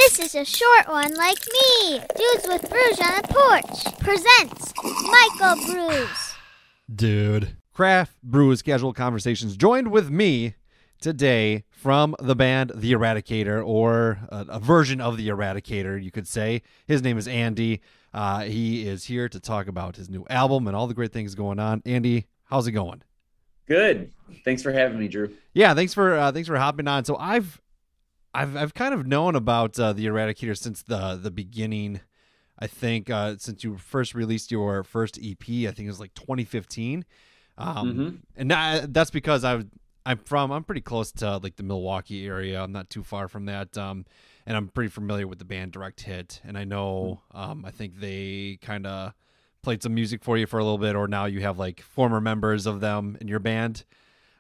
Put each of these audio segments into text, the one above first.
This is a short one like me. Dudes with Brews on the Porch presents Michael Brews. Dude. Craft Brews Casual Conversations joined with me today from the band The Eradicator, or a version of The Eradicator, you could say. His name is Andy. He is here to talk about his new album and all the great things going on. Andy, how's it going? Good. Thanks for having me, Drew. Yeah, thanks for hopping on. So I've kind of known about The Eradicator since the beginning. I think since you first released your first EP, I think it was like 2015. And that's because I'm pretty close to like the Milwaukee area. I'm not too far from that. And I'm pretty familiar with the band Direct Hit. And I know, I think they kind of played some music for you for a little bit, or now you have like former members of them in your band.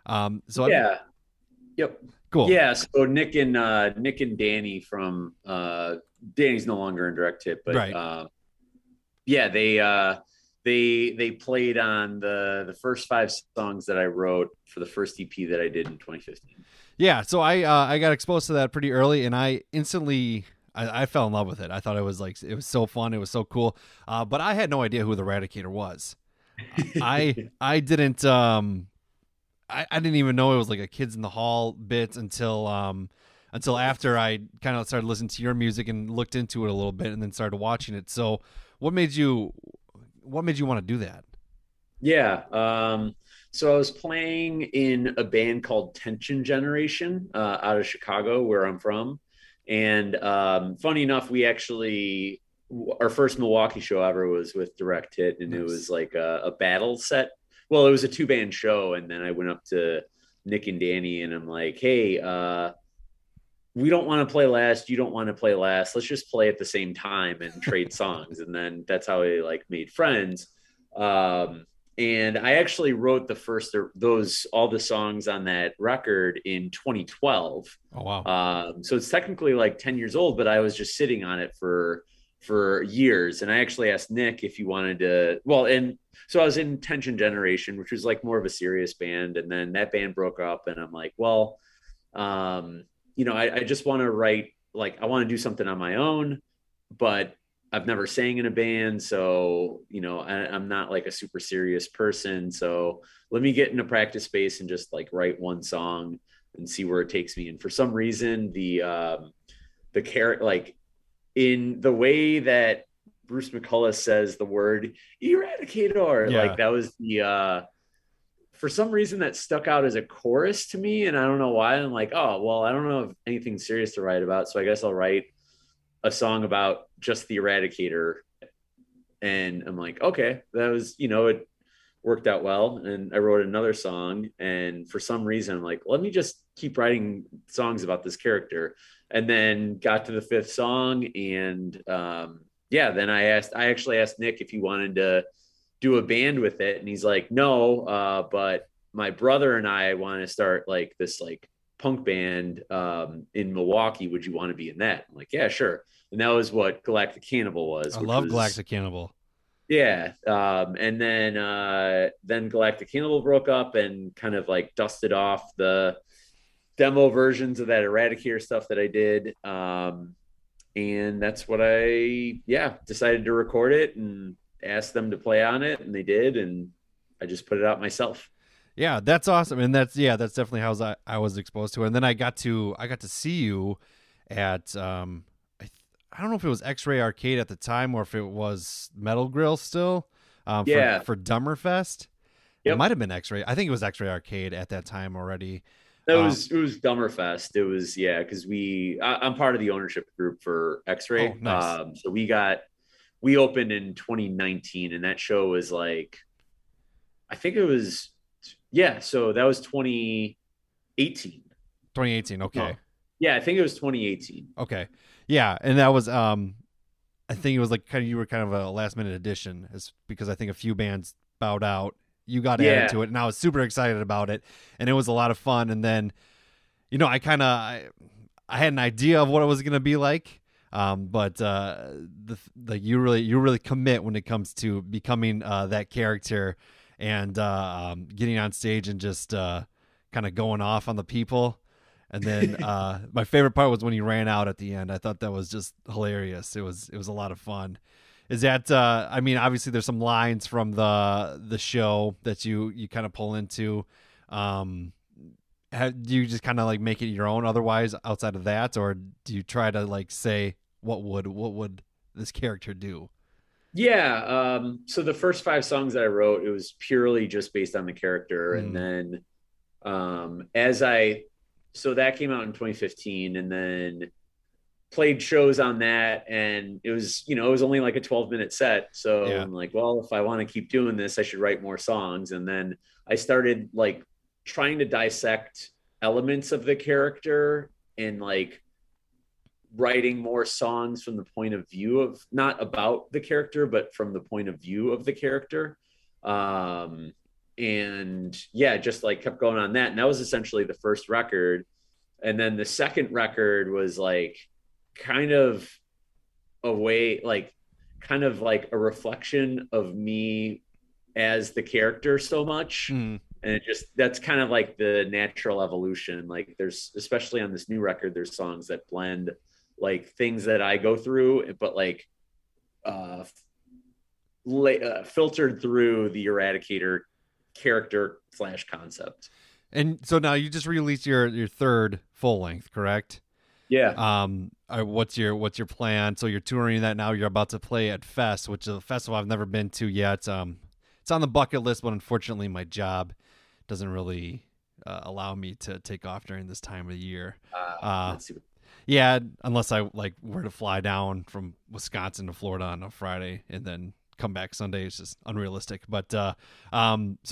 Yep. Cool. Yeah. So Nick and Danny from Danny's no longer in Direct Hit, but right. They played on the first 5 songs that I wrote for the first EP that I did in 2015. Yeah, so I got exposed to that pretty early, and I instantly I fell in love with it. I thought it was so fun, it was so cool. But I had no idea who the Eradicator was. I didn't even know it was like a Kids in the Hall bit until after I kind of started listening to your music and looked into it a little bit, and then started watching it. So what made you want to do that? Yeah. So I was playing in a band called Tension Generation out of Chicago, where I'm from. And funny enough, our first Milwaukee show ever was with Direct Hit, and Nice. It was like a battle set. Well, it was a 2-band show. And then I went up to Nick and Danny and I'm like, hey, we don't want to play last. You don't want to play last. Let's just play at the same time and trade songs. And then that's how I made friends. And I actually wrote all the songs on that record in 2012. Oh, wow. So it's technically like 10 years old, but I was just sitting on it for years. And I actually asked Nick if he wanted to, so I was in Tension Generation, which was like more of a serious band. And then that band broke up and I'm like, well, I just want to write, I want to do something on my own, but I've never sang in a band. So, I'm not like a super serious person. So let me get in a practice space and just write one song and see where it takes me. And for some reason, the character, in the way that Bruce McCullough says the word Eradicator, that was for some reason that stuck out as a chorus to me. And I don't know why. I'm like, oh, well, I don't know if anything serious to write about. So I guess I'll write a song about just the Eradicator. And I'm like, okay, that was, it worked out well. And I wrote another song. And for some reason, I'm like, let me just keep writing songs about this character. And then got to the 5th song. And then I actually asked Nick if he wanted to do a band with it. And he's like, no, but my brother and I want to start this punk band in Milwaukee. Would you want to be in that? I'm like, yeah, sure. And that was what Galactic Cannibal was. I love Galactic Cannibal. Yeah. And then Galactic Cannibal broke up and kind of dusted off the demo versions of that Eradicator stuff that I did. And that's what I decided to record it and asked them to play on it, and they did, and I just put it out myself. Yeah, that's awesome. And that's definitely how I was exposed to it. And then I got to see you at I don't know if it was X-Ray Arcade at the time or if it was Metal Grill still. For Dummerfest. Yep. It might have been X-Ray. I think it was X-Ray Arcade at that time already. It was Dummerfest. It was, because I'm part of the ownership group for X-Ray. Oh, nice. So we opened in 2019, and that show was I think it was, so that was 2018. 2018, okay. Oh, yeah, I think it was 2018. Okay. Yeah, and that was I think it was you were kind of a last minute addition, because I think a few bands bowed out. You got added to it, and I was super excited about it, and it was a lot of fun. And then, I had an idea of what it was going to be like, but you really commit when it comes to becoming that character and getting on stage and just kind of going off on the people. And then my favorite part was when he ran out at the end. I thought that was just hilarious. It was a lot of fun. Is that I mean, obviously there's some lines from the show that you kind of pull into. Do you just kind of like make it your own otherwise outside of that, or do you try to like say what would this character do? Yeah. So the first 5 songs that I wrote, it was purely just based on the character. And then so that came out in 2015, and then played shows on that, and it was only like a 12-minute set. So Yeah. I'm like, well, if I want to keep doing this, I should write more songs. And then I started like trying to dissect elements of the character and like writing more songs from the point of view of, not about the character, but from the point of view of the character. And yeah, just like kept going on that. And that was essentially the first record. And then the second record was like kind of a way, like kind of like a reflection of me as the character so much. And it just, that's kind of like the natural evolution. Like there's, especially on this new record, there's songs that blend like things that I go through, but like filtered through the Eradicator character / concept. And so now you just released your third full length, correct? Yeah. What's your plan? So you're touring that now. You're about to play at Fest, which is a festival I've never been to yet. It's on the bucket list, but unfortunately, my job doesn't really allow me to take off during this time of the year. That's super. Yeah, unless I like were to fly down from Wisconsin to Florida on a Friday and then come back Sunday. It's just unrealistic. But so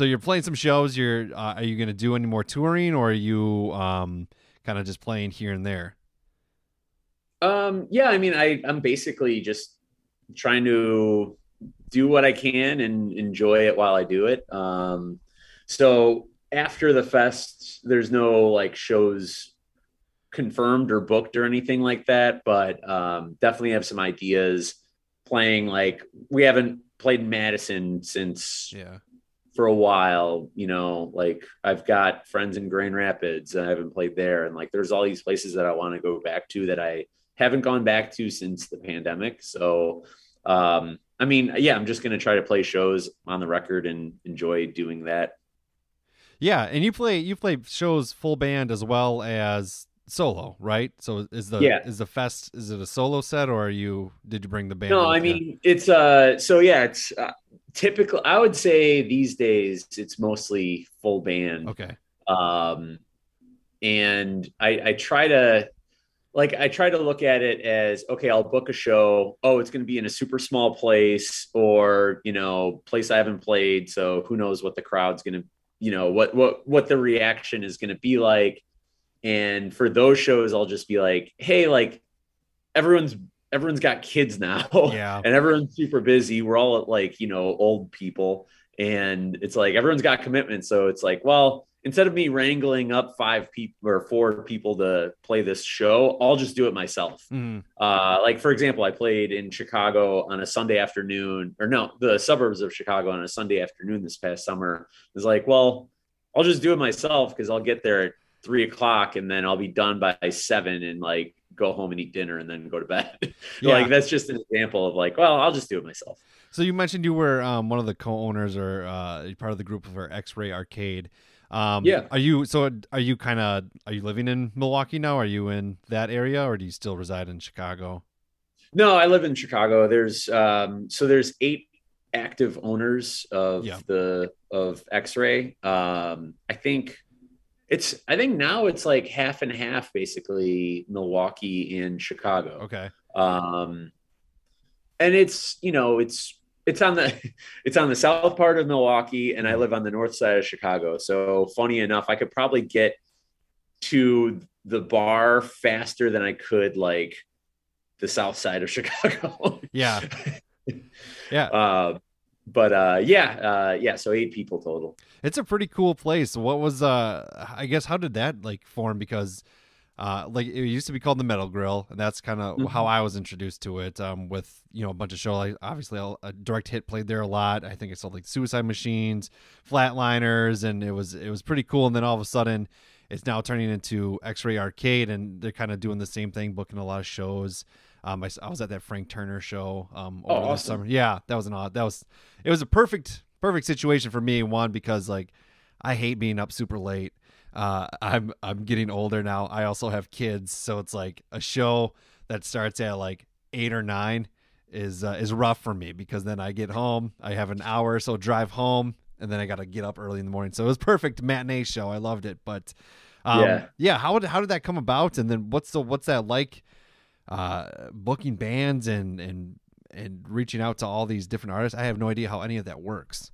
you're playing some shows. Are you going to do any more touring, or are you kind of just playing here and there? Yeah, I mean, I'm basically just trying to do what I can and enjoy it while I do it. So after the fest, there's no like shows confirmed or booked or anything like that, but definitely have some ideas playing. Like we haven't played in Madison since for a while, like I've got friends in Grand Rapids and I haven't played there. And like, there's all these places that I want to go back to that I haven't gone back to since the pandemic. So, I mean, yeah, I'm just going to try to play shows on the record and enjoy doing that. Yeah. And you play shows full band as well as solo, right? So is the fest, is it a solo set, or did you bring the band? No, I mean, it's it's typical. I would say these days it's mostly full band. Okay. And I try to look at it as, okay, I'll book a show. Oh, it's going to be in a super small place, or, place I haven't played. So who knows what the crowd's going to, what the reaction is going to be like. And for those shows, I'll just be like, hey, like everyone's got kids now, and everyone's super busy. We're all like, old people, and it's like, everyone's got commitments. So it's like, well, instead of me wrangling up 5 people or 4 people to play this show, I'll just do it myself. Like, for example, I played in Chicago on a Sunday afternoon, the suburbs of Chicago on a Sunday afternoon this past summer. It's like, well, I'll just do it myself, because I'll get there at 3:00 and then I'll be done by 7 and like go home and eat dinner and then go to bed. Like, that's just an example of like, well, I'll just do it myself. So you mentioned you were one of the co-owners or part of the group of X-Ray Arcade. Are you living in Milwaukee now? Are you in that area, or do you still reside in Chicago? No, I live in Chicago. There's 8 active owners of X-Ray. I think now it's like half and half, basically Milwaukee and Chicago. Okay. And it's on the south part of Milwaukee, and I live on the north side of Chicago. So funny enough, I could probably get to the bar faster than I could like the south side of Chicago. Yeah. So 8 people total. It's a pretty cool place. What was I guess, how did that like form? Because like it used to be called the Metal Grill, and that's kind of how I was introduced to it. With a bunch of shows, like obviously a Direct Hit played there a lot. I think it sold like Suicide Machines, Flatliners, and it was pretty cool. And then all of a sudden, it's now turning into X-Ray Arcade, and they're kind of doing the same thing, booking a lot of shows. I was at that Frank Turner show Oh, over the awesome. summer. Yeah, that was it was a perfect situation for me. One, because like I hate being up super late. I'm getting older now. I also have kids, so it's like a show that starts at like 8 or 9 is rough for me, because then I get home, I have an hour or so drive home, and then I got to get up early in the morning. So it was perfect matinee show. I loved it. But yeah, how did that come about? And then what's that like, booking bands and reaching out to all these different artists? I have no idea how any of that works.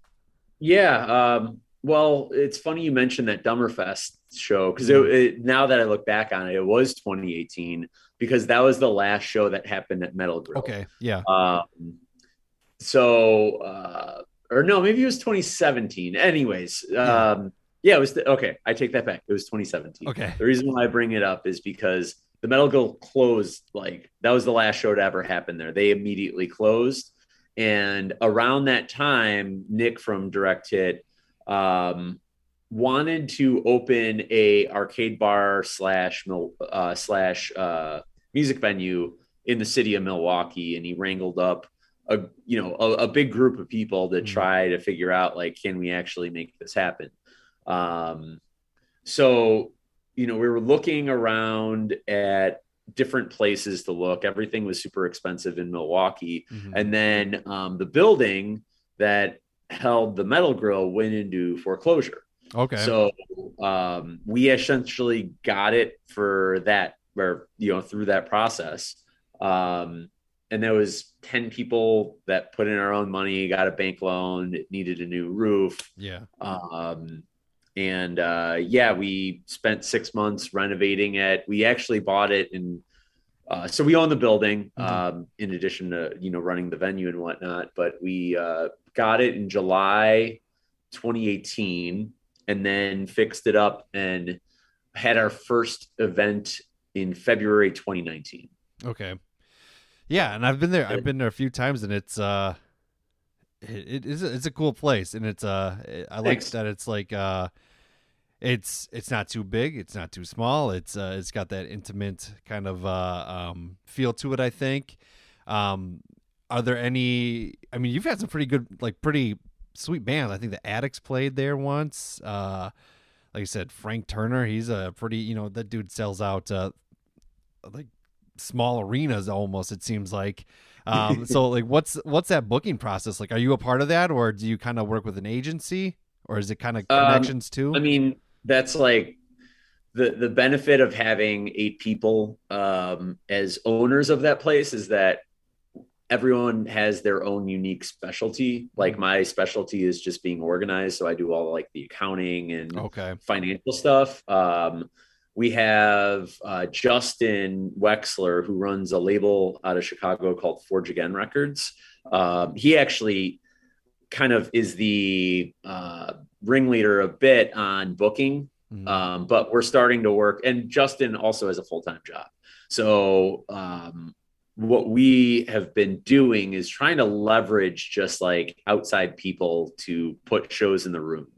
Yeah. Well, it's funny you mentioned that Dummerfest show, because now that I look back on it, it was 2018, because that was the last show that happened at Metal Grill. Okay. Yeah. Or no, maybe it was 2017. Anyways, yeah, it was okay. I take that back. It was 2017. Okay. The reason why I bring it up is because the Metal Grill closed. Like, that was the last show to ever happen there. They immediately closed. And around that time, Nick from Direct Hit wanted to open a arcade bar slash music venue in the city of Milwaukee, and he wrangled up a big group of people to try to figure out, like, can we actually make this happen? So we were looking around at different places to look. Everything was super expensive in Milwaukee. And then the building that held the Metal Grill went into foreclosure. Okay. So we essentially got it for that, or through that process. And there was 10 people that put in our own money, got a bank loan, it needed a new roof. Yeah. We spent 6 months renovating it. We actually bought it, and so we own the building, in addition to running the venue and whatnot. But we got it in July 2018, and then fixed it up and had our first event in February 2019. Okay. Yeah, and I've been there. I've been there a few times, and it's it's a cool place, and it's I like that it's like it's not too big, it's not too small. It's got that intimate kind of feel to it, I think. Are there any? I mean, you've had some pretty good, like pretty sweet bands. I think the Addicts played there once. Like I said, Frank Turner. He's a pretty that dude sells out like small arenas almost, it seems like. So like what's that booking process like? Are you a part of that, or do you kind of work with an agency, or is it kind of connections too? I mean, that's like the benefit of having 8 people as owners of that place, is that everyone has their own unique specialty. Like, my specialty is just being organized, so I do all like the accounting and financial stuff. We have Justin Wexler, who runs a label out of Chicago called Forge Again Records. He actually kind of is the ringleader a bit on booking, but we're starting to work. And Justin also has a full-time job. So what we have been doing is trying to leverage just like outside people to put shows in the room.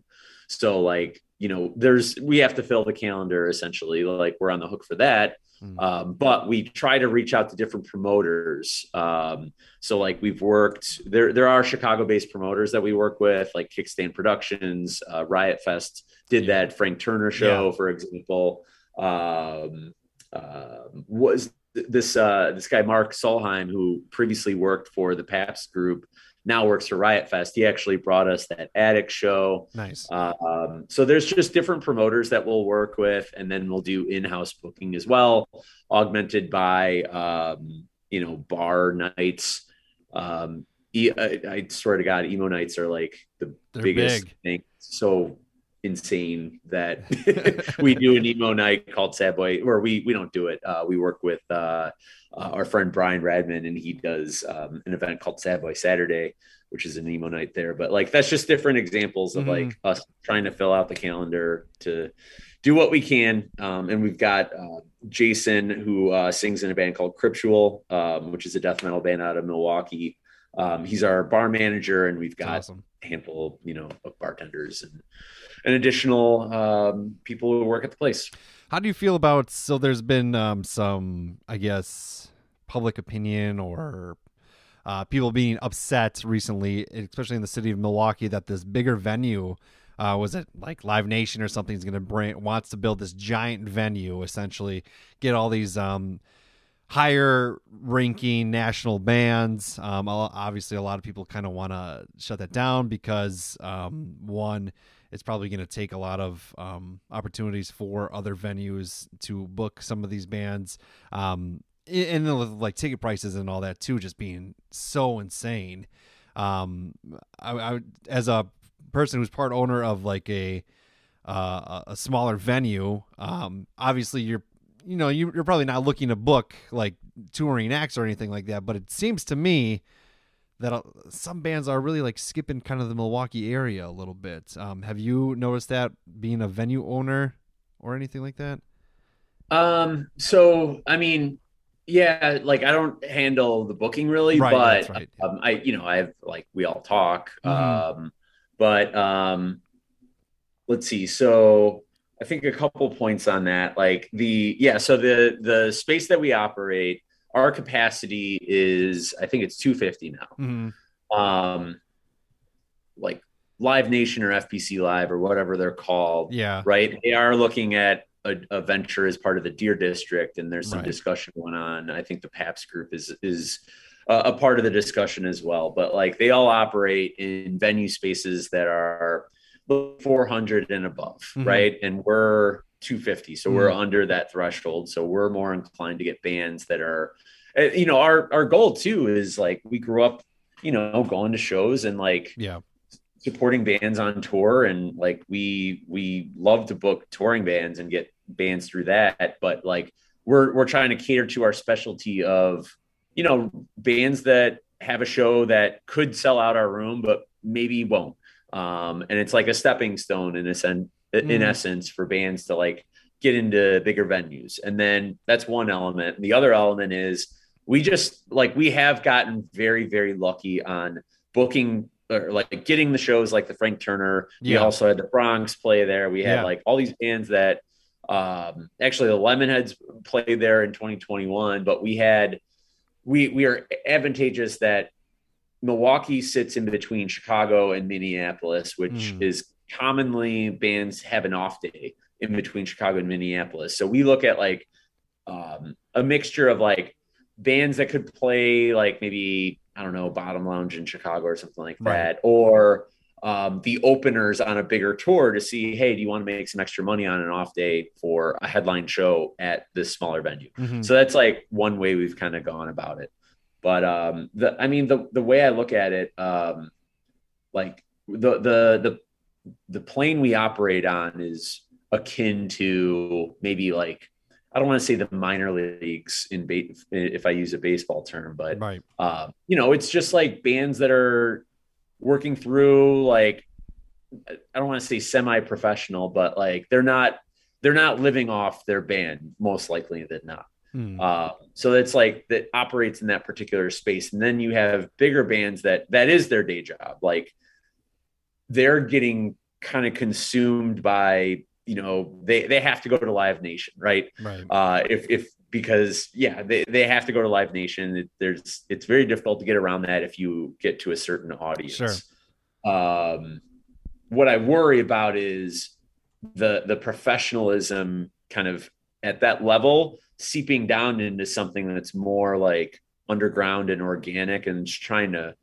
So like, we have to fill the calendar, essentially. Like, we're on the hook for that. But we try to reach out to different promoters. So like, we've worked there are Chicago-based promoters that we work with, like Kickstand Productions, Riot Fest did that Frank Turner show, for example. Was this guy Mark Solheim, who previously worked for the Pabst Group, now works for Riot Fest. He actually brought us that Attic show. Nice. So there's just different promoters that we'll work with, and then we'll do in-house booking as well, augmented by bar nights. I swear to God, emo nights are like the biggest thing. So insane that we do an emo night called Sad Boy, or we don't do it. We work with our friend Brian Radman, and he does an event called Sad Boy Saturday, which is an emo night there. But like, that's just different examples of like us trying to fill out the calendar to do what we can. And we've got Jason, who sings in a band called Cryptual, which is a death metal band out of Milwaukee. He's our bar manager, and we've got awesome. a handful, of bartenders and additional people who work at the place. How do you feel about, so there's been some, I guess, public opinion or people being upset recently, especially in the city of Milwaukee, that this bigger venue, was it like Live Nation or something, is going to wants to build this giant venue, essentially get all these higher ranking national bands. Obviously, a lot of people kind of want to shut that down because one, it's probably going to take a lot of opportunities for other venues to book some of these bands. And then like ticket prices and all that too, just being so insane. I as a person who's part owner of like a smaller venue, obviously you're probably not looking to book like touring acts or anything like that, but it seems to me that some bands are really like skipping kind of the Milwaukee area a little bit. Have you noticed that, being a venue owner or anything like that? So I mean, yeah, like I don't handle the booking really, Right, yeah, but that's right. I have, like, we all talk. Mhm. But let's see. So I think a couple points on that. Like so the space that we operate, our capacity is, I think it's 250 now. Mhm. Um, like Live Nation or FPC Live or whatever they're called, Yeah. right? They are looking at a venture as part of the Deer District, and there's some Right. discussion going on. I think the Pabst Group is a part of the discussion as well. But like they all operate in venue spaces that are 400 and above, Mhm. right? And we're 250, so we're Mhm. under that threshold. So we're more inclined to get bands that are, our goal too is, like, we grew up, going to shows and like Yeah. supporting bands on tour, and like we love to book touring bands and get bands through that, but like we're trying to cater to our specialty of bands that have a show that could sell out our room but maybe won't, and it's like a stepping stone in in Mhm. essence for bands to like get into bigger venues. And then that's one element. The other element is we have gotten very, very lucky on booking or like getting the shows like the Frank Turner. We Yeah. also had the Bronx play there. We had Yeah. like all these bands that actually the Lemonheads played there in 2021, but we are advantageous that Milwaukee sits in between Chicago and Minneapolis, which Mhm. is commonly bands have an off day in between Chicago and Minneapolis. So we look at like a mixture of like bands that could play like maybe, I don't know, Bottom Lounge in Chicago or something like Right. that, or the openers on a bigger tour to see, hey, do you want to make some extra money on an off day for a headline show at this smaller venue? Mhm. So that's like one way we've kind of gone about it. But the way I look at it, like the plane we operate on is akin to maybe like, I don't want to say the minor leagues if I use a baseball term, but Right. it's just like bands that are working through, like, I don't want to say semi-professional, but like they're not living off their band most likely than not. Mhm. So it's like that operates in that particular space. And then you have bigger bands that is their day job. Like they're getting kind of consumed by, they have to go to Live Nation, right? Right. Because they have to go to Live Nation. It's very difficult to get around that if you get to a certain audience. Sure. What I worry about is the professionalism kind of at that level seeping down into something that's more like underground and organic, and just trying to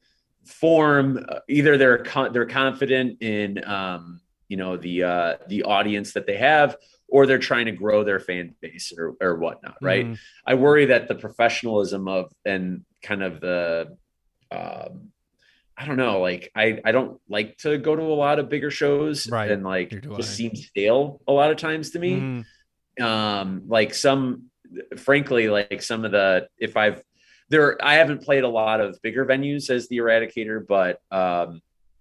form either they're confident in the audience that they have, or they're trying to grow their fan base or whatnot, right? Mhm. I worry that the professionalism of and kind of the I don't know, like I don't like to go to a lot of bigger shows, Right. and like Here do just I. seems stale a lot of times to me. Mhm. Like frankly, like some of the, I haven't played a lot of bigger venues as the Eradicator, but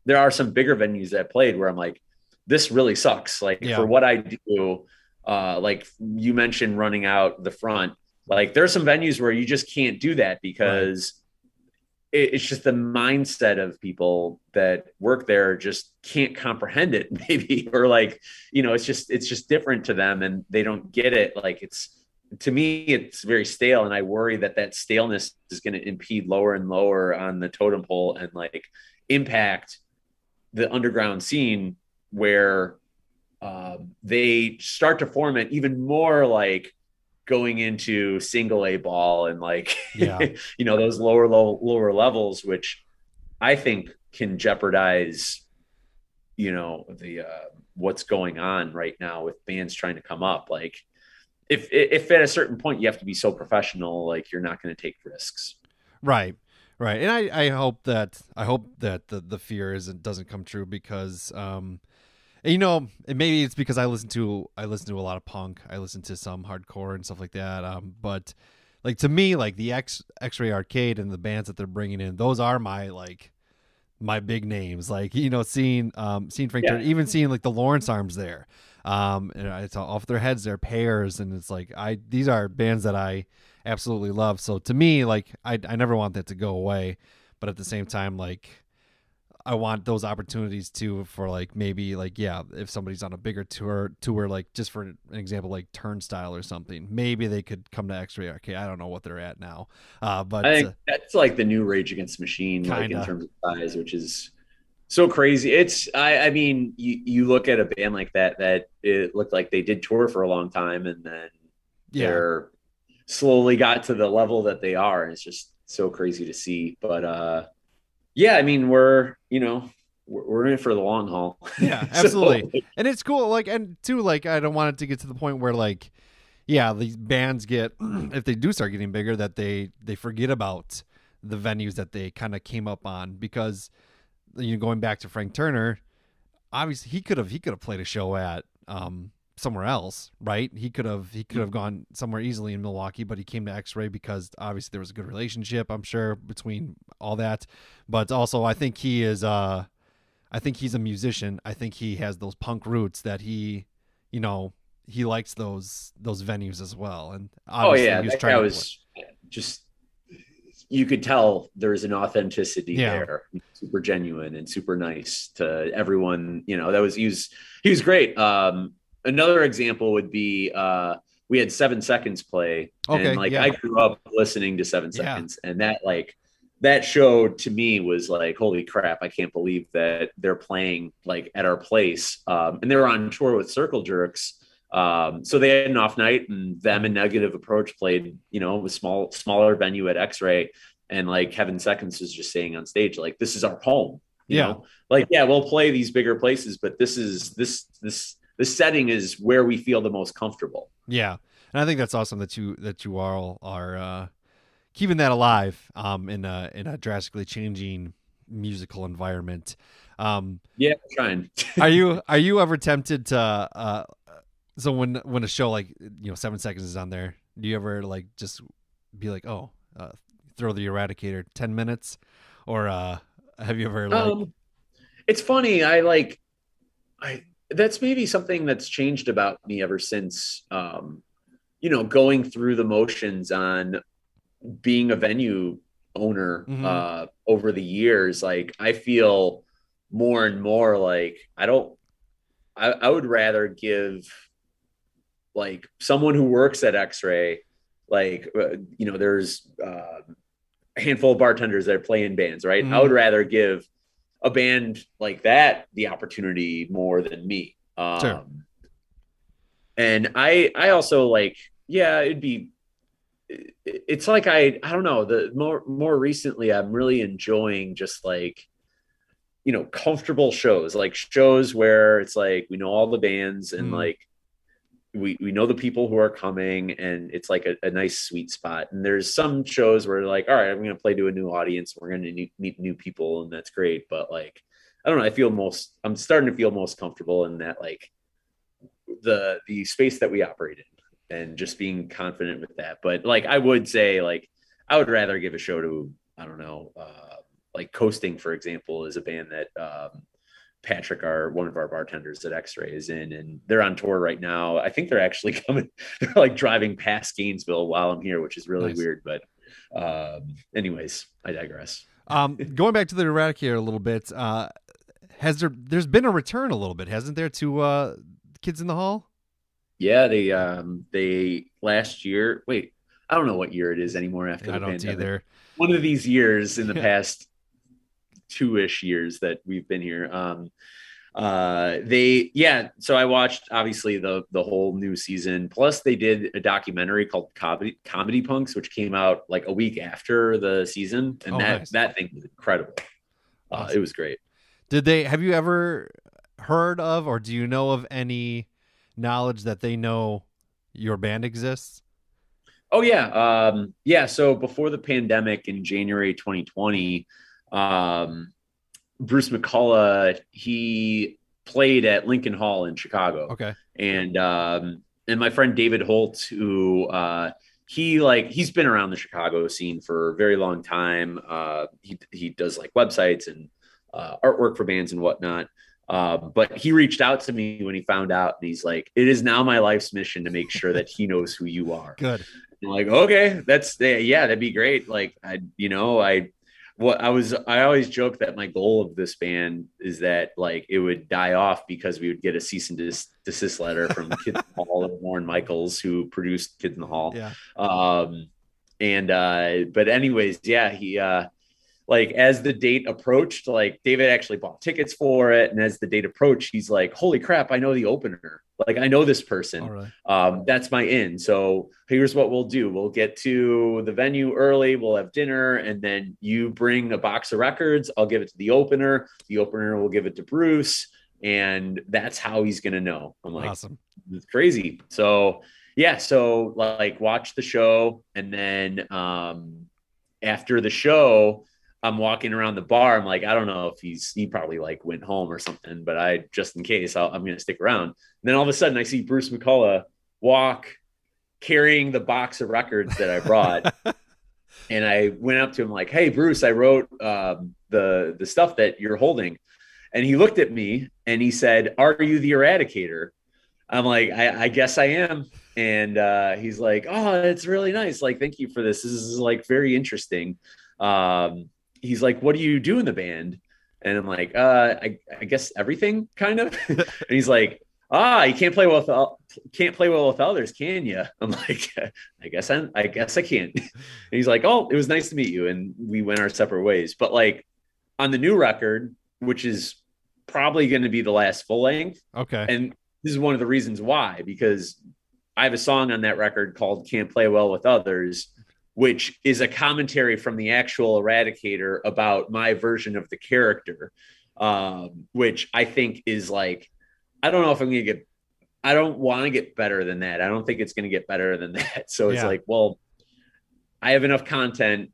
there are some bigger venues that I played where I'm like, this really sucks. Like Yeah. for what I do, like you mentioned running out the front, like there's some venues where you just can't do that because it's just the mindset of people that work there just can't comprehend it maybe, or like, it's just different to them and they don't get it. Like to me, it's very stale. And I worry that that staleness is going to impede lower and lower on the totem pole and like impact the underground scene where they start to form it even more like going into single A ball and like Yeah. those lower levels, which I think can jeopardize the what's going on right now with bands trying to come up. Like if at a certain point you have to be so professional, like you're not going to take risks. Right. Right. And I hope that the fear doesn't come true because and maybe it's because I listen to a lot of punk. I listen to some hardcore and stuff like that. But like to me, like the X-Ray Arcade and the bands that they're bringing in, those are my big names. Like seeing Frank Turner, even seeing like the Lawrence Arms there. And it's off their heads, they're pairs, and it's like these are bands that I absolutely love. So to me, like I never want that to go away, but at the same time, like I want those opportunities too for like maybe like if somebody's on a bigger tour like just for an example like Turnstile or something, maybe they could come to X-Ray Arcade. I don't know what they're at now, but I think that's like the new Rage Against the Machine, like in kinda terms of size, which is so crazy. I mean, you look at a band like that it looked like they did tour for a long time and then they're slowly got to the level that they are. And it's just so crazy to see. But yeah, I mean, we're in it for the long haul. Yeah, absolutely. So, and it's cool. Like, and too, like, I don't want it to get to the point where like, these bands get, if they do start getting bigger, that they forget about the venues that they kind of came up on, because going back to Frank Turner, obviously he could have played a show at somewhere else, right? He could have gone somewhere easily in Milwaukee, but he came to X-Ray because obviously there was a good relationship, I'm sure, between all that. But also I think he's a musician. I think he has those punk roots that he likes those venues as well. And obviously he was that trying guy to was just, you could tell there was an authenticity there, super genuine and super nice to everyone. He was great. Another example would be we had 7 Seconds play. Okay, and I grew up listening to 7 Seconds, and that show to me was like, holy crap, I can't believe that they're playing like at our place. And they were on tour with Circle Jerks. So they had an off night, and them and Negative Approach played, a smaller venue at X-Ray. And like Kevin Seconds was just saying on stage, like, this is our home, you know, like, we'll play these bigger places, but this setting is where we feel the most comfortable. Yeah. And I think that's awesome that you all are keeping that alive in a drastically changing musical environment. Trying. Are you ever tempted to so when a show like 7 Seconds is on there, do you ever like just be like, throw the Eradicator 10 minutes, or have you ever like it's funny, that's maybe something that's changed about me ever since going through the motions on being a venue owner over the years. Like, I feel more and more like I would rather give like someone who works at X-Ray, like there's a handful of bartenders that play in bands, right? I would rather give a band like that the opportunity more than me. Sure. And I also like, it's like, I don't know, the more recently I'm really enjoying just like, comfortable shows, like shows where it's like, we know all the bands and like, we know the people who are coming, and it's like a nice sweet spot. And there's some shows where like, all right, I'm going to play to a new audience. We're going to meet new people, and that's great. But like, I don't know, I'm starting to feel most comfortable in that, like the space that we operate in, and just being confident with that. But like, I would say like, I would rather give a show to, I don't know, like Coasting, for example, is a band that, Patrick, one of our bartenders at X-Ray, is in, and they're on tour right now. I think they're actually coming, they're like driving past Gainesville while I'm here, which is really weird. But anyways, I digress. Going back to the Eradicator a little bit, there's been a return a little bit, hasn't there, to Kids in the Hall? Yeah, they last year. Wait, I don't know what year it is anymore after I the don't pandemic. either. One of these years in the past 2-ish years that we've been here. So I watched obviously the whole new season. Plus, they did a documentary called Comedy Punks, which came out like a week after the season, and Nice. that thing was incredible. Awesome. It was great. Have you ever heard of, or do you know of any knowledge that they know your band exists? Oh yeah. So before the pandemic in January 2020, Bruce McCullough, he played at Lincoln Hall in Chicago. Okay. And my friend David Holt, who he's been around the Chicago scene for a very long time. He does like websites and artwork for bands and whatnot. But he reached out to me when he found out, and he's like, "It is now my life's mission to make sure that he knows who you are." Good. I'm like, okay, that'd be great. Like, I always joke that my goal of this band is that like it would die off because we would get a cease and desist letter from Kids in the Hall and Warren Michaels, who produced Kids in the Hall. Yeah. But anyways, yeah, he like as the date approached, like David actually bought tickets for it. And as the date approached, he's like, holy crap, I know the opener. Like, I know this person. Right. That's my in. So here's what we'll do. We'll get to the venue early. We'll have dinner. And then you bring a box of records. I'll give it to the opener. The opener will give it to Bruce. And that's how he's going to know. I'm like, awesome. It's crazy. So yeah. So like watch the show. And then after the show, I'm walking around the bar. I'm like, I don't know if he probably like went home or something, but just in case, I'm going to stick around. And then all of a sudden I see Bruce McCullough walk carrying the box of records that I brought. And I went up to him like, hey, Bruce, I wrote the stuff that you're holding. And he looked at me and he said, are you the Eradicator? I'm like, I guess I am. And he's like, oh, it's really nice. Like, thank you for this. This is like very interesting. He's like, what do you do in the band? And I'm like, I guess everything kind of. And he's like, you can't play well with others, can you? I'm like, I guess I can. And he's like, oh, it was nice to meet you. And we went our separate ways. But like on the new record, which is probably going to be the last full length. Okay. And this is one of the reasons why, because I have a song on that record called Can't Play Well with Others, which is a commentary from the actual Eradicator about my version of the character, which I think is like, I don't know if I don't want to get better than that. I don't think it's going to get better than that. So it's like, well, I have enough content.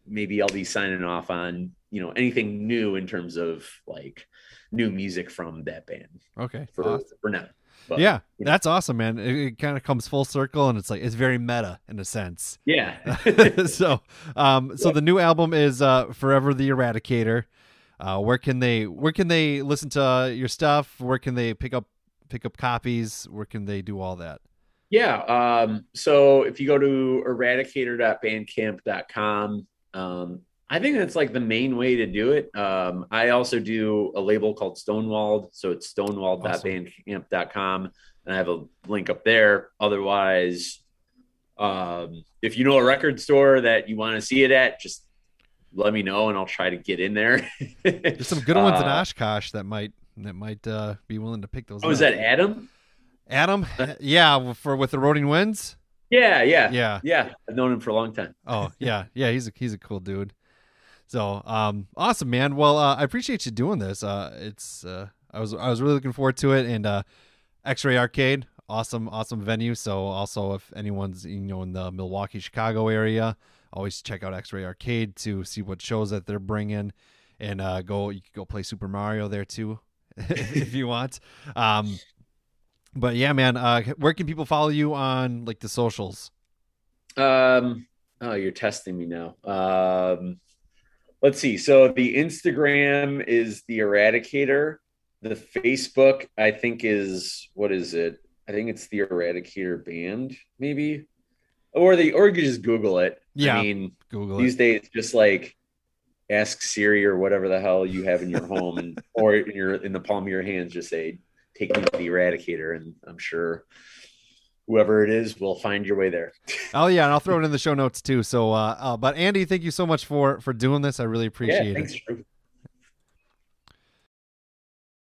Maybe I'll be signing off on, anything new in terms of like new music from that band. Okay. For now. But, yeah, that's awesome, man. It kind of comes full circle, and it's like it's very meta in a sense. Yeah. So the new album is Forever the Eradicator. Where can they listen to your stuff? Where can they pick up copies? Where can they do all that? Yeah. So if you go to eradicator.bandcamp.com, I think that's like the main way to do it. I also do a label called Stonewalled. So it's stonewalled.bandcamp.com. And I have a link up there. Otherwise, if you know a record store that you want to see it at, just let me know and I'll try to get in there. There's some good ones in Oshkosh that might be willing to pick those up. Is that Adam? Adam? Yeah, with the Roading Winds? Yeah. I've known him for a long time. Oh, yeah. Yeah, he's a cool dude. So, awesome, man. Well, I appreciate you doing this. I was really looking forward to it. And X-Ray Arcade, awesome venue. So, also if anyone's in the Milwaukee, Chicago area, always check out X-Ray Arcade to see what shows that they're bringing, and you can go play Super Mario there too, if you want. But yeah, man, where can people follow you on like the socials? Oh, you're testing me now. Let's see. So the Instagram is the Eradicator. The Facebook, I think, what is it? I think it's the Eradicator band, maybe. Or you could just Google it. Yeah. I mean, Google these it. days, just like ask Siri or whatever the hell you have in your home, and or in the palm of your hands, just say, "Take me to the Eradicator," and I'm sure whoever it is will find your way there. Oh yeah, and I'll throw it in the show notes too. So, but Andy, thank you so much for doing this. I really Yeah, appreciate thanks, it. Drew.